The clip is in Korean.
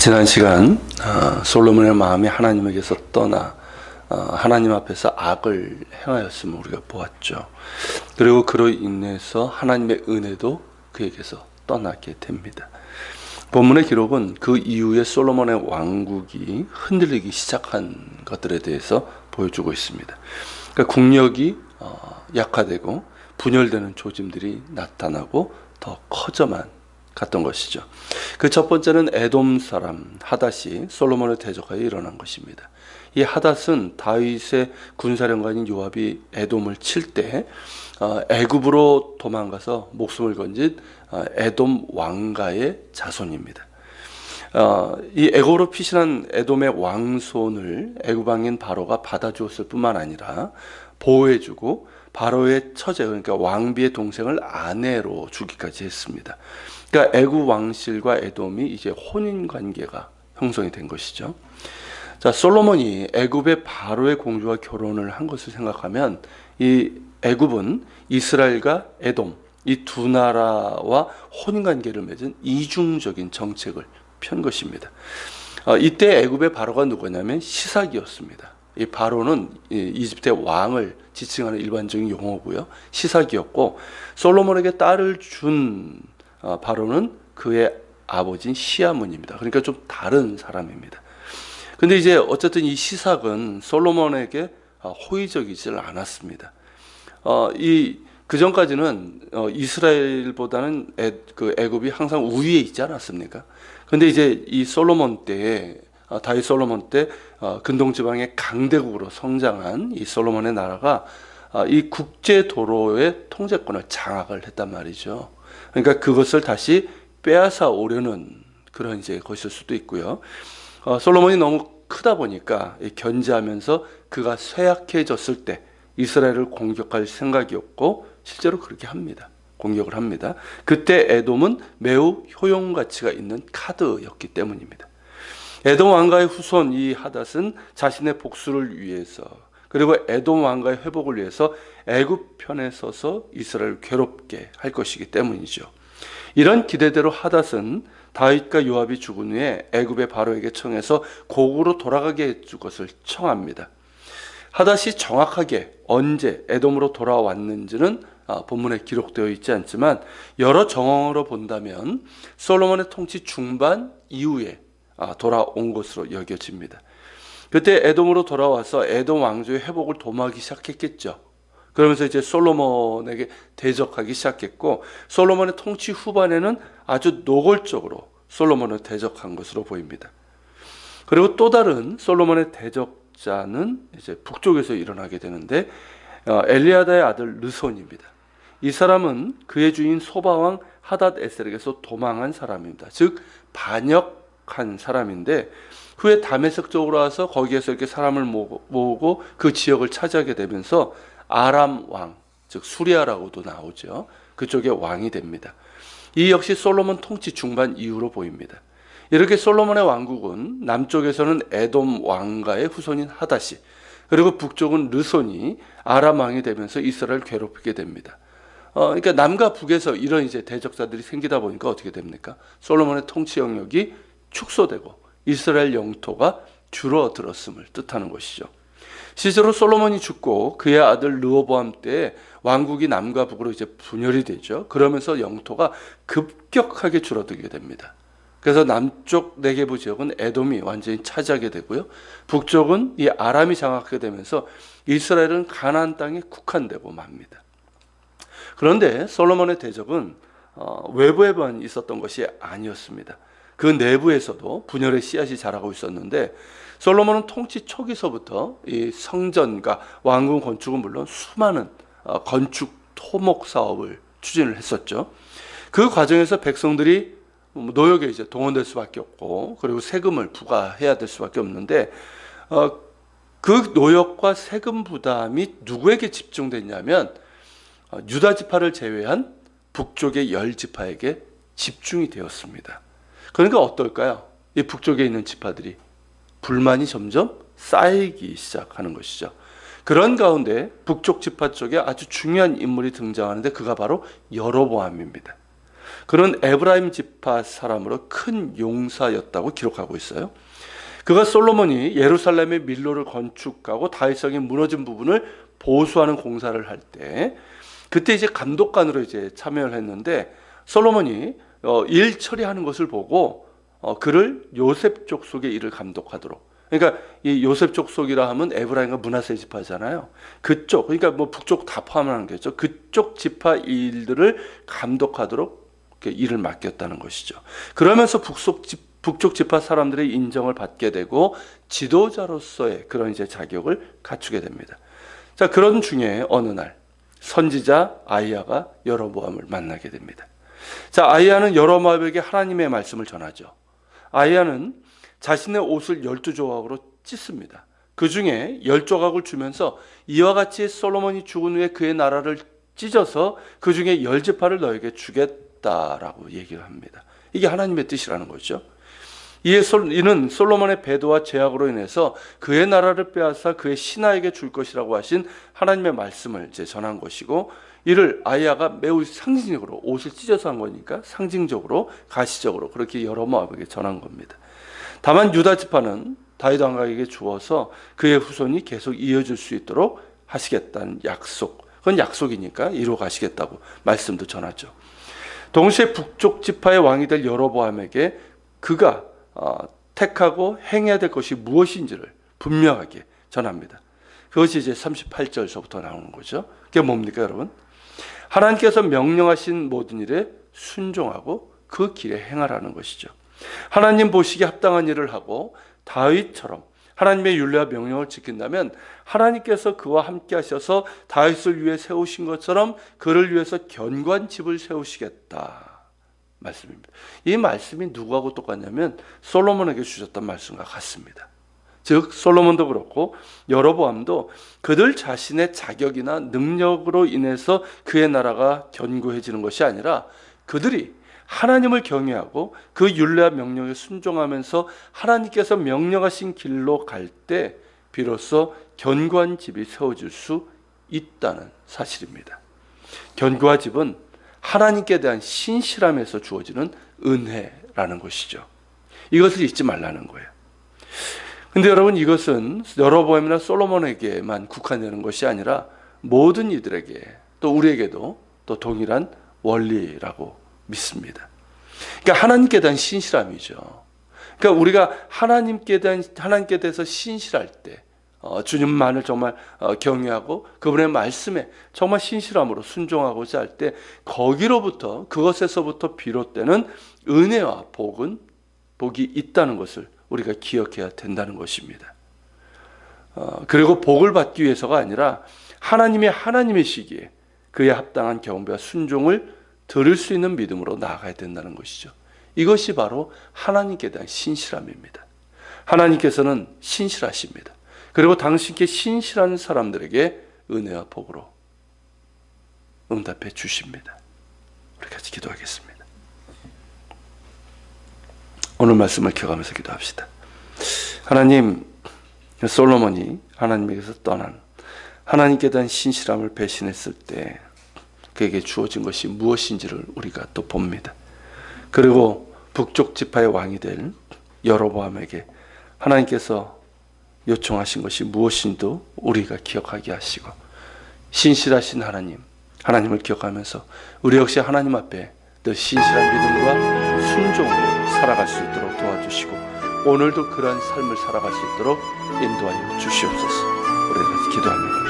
지난 시간 솔로몬의 마음이 하나님에게서 떠나 하나님 앞에서 악을 행하였음을 우리가 보았죠. 그리고 그로 인해서 하나님의 은혜도 그에게서 떠나게 됩니다. 본문의 기록은 그 이후에 솔로몬의 왕국이 흔들리기 시작한 것들에 대해서 보여주고 있습니다. 그러니까 국력이 약화되고 분열되는 조짐들이 나타나고 더 커져만 갔던 것이죠. 그 첫 번째는 에돔 사람 하닷이 솔로몬을 대적하여 일어난 것입니다. 이 하닷은 다윗의 군사령관인 요압이 에돔을 칠 때 애굽으로 도망가서 목숨을 건진 에돔 왕가의 자손입니다. 이 애굽으로 피신한 에돔의 왕손을 애굽 왕인 바로가 받아주었을 뿐만 아니라 보호해주고 바로의 처제, 그러니까 왕비의 동생을 아내로 주기까지 했습니다. 그러니까 애굽 왕실과 에돔이 이제 혼인 관계가 형성이 된 것이죠. 자, 솔로몬이 애굽의 바로의 공주와 결혼을 한 것을 생각하면 이 애굽은 이스라엘과 에돔 이 두 나라와 혼인 관계를 맺은 이중적인 정책을 편 것입니다. 이때 애굽의 바로가 누구냐면 시삭이었습니다. 이 바로는 이집트의 왕을 지칭하는 일반적인 용어고요. 시삭이었고 솔로몬에게 딸을 준 바로는 그의 아버지인 시아문입니다. 그러니까 좀 다른 사람입니다. 근데 이제 어쨌든 이 시삭은 솔로몬에게 호의적이질 않았습니다. 그 전까지는 이스라엘보다는 애굽이 항상 우위에 있지 않았습니까? 근데 이제 이 솔로몬 때에 다윗 솔로몬 때 근동 지방의 강대국으로 성장한 이 솔로몬의 나라가 이 국제 도로의 통제권을 장악을 했단 말이죠. 그러니까 그것을 다시 빼앗아 오려는 그런 이제 것일 수도 있고요. 솔로몬이 너무 크다 보니까 견제하면서 그가 쇠약해졌을 때 이스라엘을 공격할 생각이었고 실제로 그렇게 합니다. 공격을 합니다. 그때 에돔은 매우 효용 가치가 있는 카드였기 때문입니다. 에돔 왕가의 후손 이 하닷은 자신의 복수를 위해서 그리고 에돔 왕가의 회복을 위해서 애굽 편에 서서 이스라엘을 괴롭게 할 것이기 때문이죠. 이런 기대대로 하닷은 다윗과 요압이 죽은 후에 애굽의 바로에게 청해서 고국으로 돌아가게 해줄 것을 청합니다. 하닷이 정확하게 언제 에돔으로 돌아왔는지는 본문에 기록되어 있지 않지만 여러 정황으로 본다면 솔로몬의 통치 중반 이후에 돌아온 것으로 여겨집니다. 그때 에돔으로 돌아와서 에돔 왕조의 회복을 도모하기 시작했겠죠. 그러면서 이제 솔로몬에게 대적하기 시작했고 솔로몬의 통치 후반에는 아주 노골적으로 솔로몬을 대적한 것으로 보입니다. 그리고 또 다른 솔로몬의 대적자는 이제 북쪽에서 일어나게 되는데 엘리아다의 아들 르손입니다. 이 사람은 그의 주인 소바왕 하닷 에셀에게서 도망한 사람입니다. 즉 반역한 사람인데 후에 다메섹 쪽으로 와서 거기에서 이렇게 사람을 모으고 그 지역을 차지하게 되면서 아람 왕, 즉 수리아라고도 나오죠. 그쪽의 왕이 됩니다. 이 역시 솔로몬 통치 중반 이후로 보입니다. 이렇게 솔로몬의 왕국은 남쪽에서는 에돔 왕가의 후손인 하닷이 그리고 북쪽은 르손이 아람 왕이 되면서 이스라엘을 괴롭히게 됩니다. 그러니까 남과 북에서 이런 이제 대적자들이 생기다 보니까 어떻게 됩니까? 솔로몬의 통치 영역이 축소되고 이스라엘 영토가 줄어들었음을 뜻하는 것이죠. 실제로 솔로몬이 죽고 그의 아들 르호보암 때 왕국이 남과 북으로 이제 분열이 되죠. 그러면서 영토가 급격하게 줄어들게 됩니다. 그래서 남쪽 네게부 지역은 에돔이 완전히 차지하게 되고요. 북쪽은 이 아람이 장악하게 되면서 이스라엘은 가나안 땅에 국한되고 맙니다. 그런데 솔로몬의 대적은 외부에만 있었던 것이 아니었습니다. 그 내부에서도 분열의 씨앗이 자라고 있었는데 솔로몬은 통치 초기서부터 이 성전과 왕궁 건축은 물론 수많은 건축 토목 사업을 추진을 했었죠. 그 과정에서 백성들이 노역에 이제 동원될 수밖에 없고 그리고 세금을 부과해야 될 수밖에 없는데 그 노역과 세금 부담이 누구에게 집중됐냐면 유다 지파를 제외한 북쪽의 10지파에게 집중이 되었습니다. 그러니까 어떨까요? 이 북쪽에 있는 지파들이 불만이 점점 쌓이기 시작하는 것이죠. 그런 가운데 북쪽 지파 쪽에 아주 중요한 인물이 등장하는데 그가 바로 여로보암입니다. 그는 에브라임 지파 사람으로 큰 용사였다고 기록하고 있어요. 그가 솔로몬이 예루살렘의 밀로를 건축하고 다윗성이 무너진 부분을 보수하는 공사를 할 때, 그때 이제 감독관으로 이제 참여를 했는데, 솔로몬이 일 처리하는 것을 보고 그를 요셉 족속의 일을 감독하도록. 그러니까 이 요셉 족속이라 하면 에브라임과 므낫세 지파잖아요. 그쪽, 그러니까 뭐 북쪽 다 포함하는 거죠. 그쪽 지파 일들을 감독하도록 일을 맡겼다는 것이죠. 그러면서 북쪽 지파 사람들의 인정을 받게 되고 지도자로서의 그런 이제 자격을 갖추게 됩니다. 자, 그런 중에 어느 날 선지자 아이야가 여로보암을 만나게 됩니다. 자, 아이야는 여로보암에게 하나님의 말씀을 전하죠. 아이야는 자신의 옷을 12조각으로 찢습니다. 그 중에 10조각을 주면서 이와 같이 솔로몬이 죽은 후에 그의 나라를 찢어서 그 중에 10지파를 너에게 주겠다라고 얘기를 합니다. 이게 하나님의 뜻이라는 거죠. 이는 솔로몬의 배도와 죄악으로 인해서 그의 나라를 빼앗아 그의 신하에게 줄 것이라고 하신 하나님의 말씀을 이제 전한 것이고, 이를 아이야가 매우 상징적으로 옷을 찢어서 한 거니까 상징적으로 가시적으로 그렇게 여로보암에게 전한 겁니다. 다만 유다 지파는 다윗 왕에게 주어서 그의 후손이 계속 이어질 수 있도록 하시겠다는 약속, 그건 약속이니까 이루어 가시겠다고 말씀도 전하죠. 동시에 북쪽 지파의 왕이 될 여로보암에게 그가 택하고 행해야 될 것이 무엇인지를 분명하게 전합니다. 그것이 이제 38절서부터 나오는 거죠. 그게 뭡니까, 여러분? 하나님께서 명령하신 모든 일에 순종하고 그 길에 행하라는 것이죠. 하나님 보시기에 합당한 일을 하고 다윗처럼 하나님의 율례와 명령을 지킨다면 하나님께서 그와 함께 하셔서 다윗을 위해 세우신 것처럼 그를 위해서 견고한 집을 세우시겠다 말씀입니다. 이 말씀이 누구하고 똑같냐면 솔로몬에게 주셨던 말씀과 같습니다. 즉 솔로몬도 그렇고 여로보암도 그들 자신의 자격이나 능력으로 인해서 그의 나라가 견고해지는 것이 아니라 그들이 하나님을 경외하고 그 율례와 명령에 순종하면서 하나님께서 명령하신 길로 갈 때 비로소 견고한 집이 세워질 수 있다는 사실입니다. 견고한 집은 하나님께 대한 신실함에서 주어지는 은혜라는 것이죠. 이것을 잊지 말라는 거예요. 근데 여러분, 이것은 여로보암이나 솔로몬에게만 국한되는 것이 아니라 모든 이들에게, 또 우리에게도 또 동일한 원리라고 믿습니다. 그러니까 하나님께 대한 신실함이죠. 그러니까 우리가 하나님께 대해서 신실할 때, 주님만을 정말 경외하고 그분의 말씀에 정말 신실함으로 순종하고자 할 때, 거기로부터, 그것에서부터 비롯되는 은혜와 복이 있다는 것을 우리가 기억해야 된다는 것입니다. 그리고 복을 받기 위해서가 아니라 하나님이시기에 그에 합당한 경배와 순종을 들을 수 있는 믿음으로 나아가야 된다는 것이죠. 이것이 바로 하나님께 대한 신실함입니다. 하나님께서는 신실하십니다. 그리고 당신께 신실한 사람들에게 은혜와 복으로 응답해 주십니다. 우리 같이 기도하겠습니다. 오늘 말씀을 기억하면서 기도합시다. 하나님, 솔로몬이 하나님에게서 떠난 하나님께 대한 신실함을 배신했을 때 그에게 주어진 것이 무엇인지를 우리가 또 봅니다. 그리고 북쪽 지파의 왕이 될 여로보암에게 하나님께서 요청하신 것이 무엇인지도 우리가 기억하게 하시고, 신실하신 하나님을 기억하면서 우리 역시 하나님 앞에 더 신실한 믿음과 순종으로 살아갈 수 있도록 도와주시고, 오늘도 그러한 삶을 살아갈 수 있도록 인도하여 주시옵소서. 우리가 기도합니다.